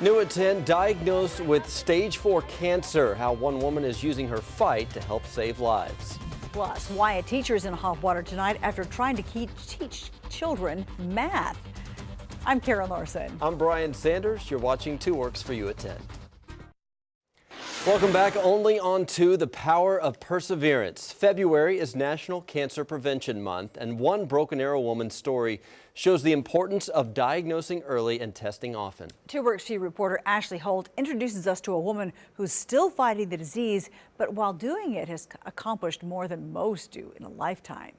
New at 10, diagnosed with stage 4 cancer, how one woman is using her fight to help save lives. Plus, why a teacher's in hot water tonight after trying to teach children math. I'm Karen Larson. I'm Brian Sanders. You're watching 2 Works for You at 10. Welcome back. Only on 2, the power of perseverance. February is National Cancer Prevention Month, and one Broken Arrow woman's story shows the importance of diagnosing early and testing often. 2 Works for You reporter Ashley Holt introduces us to a woman who's still fighting the disease, but while doing it has accomplished more than most do in a lifetime.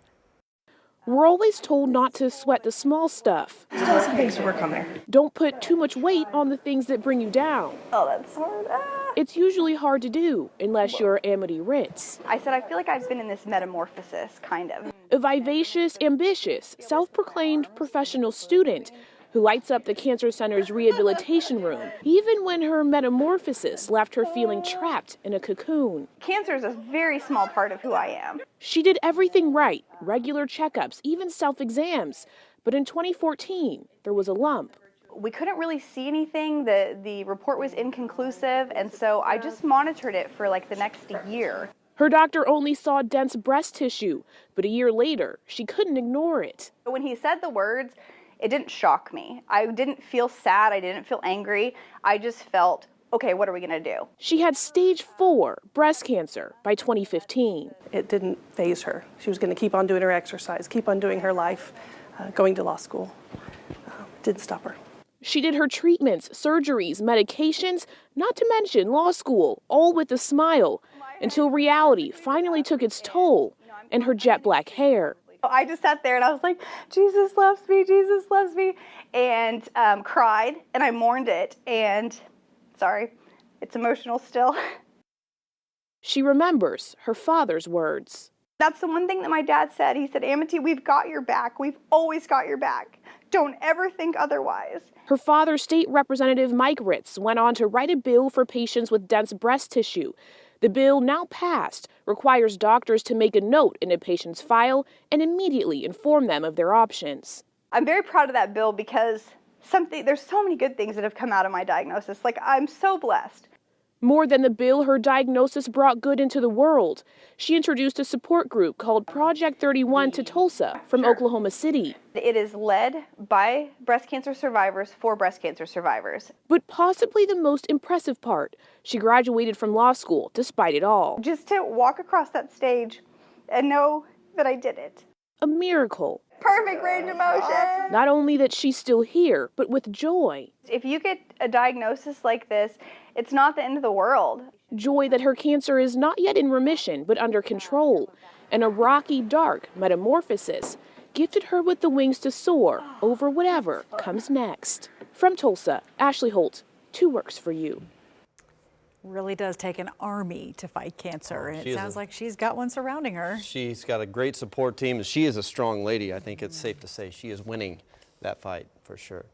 We're always told not to sweat the small stuff. Still have some things to work on there. Don't put too much weight on the things that bring you down. Oh, that's hard. It's usually hard to do unless you're Amity Ritz. I said I feel like I've been in this metamorphosis, kind of. A vivacious, ambitious, self-proclaimed professional student who lights up the Cancer Center's rehabilitation room, even when her metamorphosis left her feeling trapped in a cocoon. Cancer is a very small part of who I am. She did everything right, regular checkups, even self-exams. But in 2014, there was a lump. We couldn't really see anything. The report was inconclusive, and so I just monitored it for like the next year. Her doctor only saw dense breast tissue, but a year later, she couldn't ignore it. When he said the words, it didn't shock me. I didn't feel sad. I didn't feel angry. I just felt, okay, what are we going to do? She had stage 4 breast cancer by 2015. It didn't faze her. She was going to keep on doing her exercise, keep on doing her life, going to law school. Didn't stop her. She did her treatments, surgeries, medications, not to mention law school, all with a smile, until reality finally took its toll and her jet black hair. I just sat there and I was like, Jesus loves me, and cried, and I mourned it, and sorry, it's emotional still. She remembers her father's words. That's the one thing that my dad said. He said, Amity, we've got your back. We've always got your back. Don't ever think otherwise. Her father, State Representative Mike Ritz, went on to write a bill for patients with dense breast tissue. The bill, now passed, requires doctors to make a note in a patient's file and immediately inform them of their options. I'm very proud of that bill because there's so many good things that have come out of my diagnosis. Like, I'm so blessed. More than the bill, her diagnosis brought good into the world. She introduced a support group called Project 31 to Tulsa from Oklahoma City. It is led by breast cancer survivors for breast cancer survivors. But possibly the most impressive part, she graduated from law school despite it all. Just to walk across that stage and know that I did it. A miracle. Perfect range of motion. Not only that she's still here, but with joy. If you get a diagnosis like this, it's not the end of the world. Joy that her cancer is not yet in remission, but under control. And a rocky, dark metamorphosis gifted her with the wings to soar over whatever comes next. From Tulsa, Ashley Holt, 2 Works for You. Really does take an army to fight cancer, and it sounds like she's got one surrounding her. She's got a great support team. She is a strong lady. I think it's safe to say she is winning that fight for sure.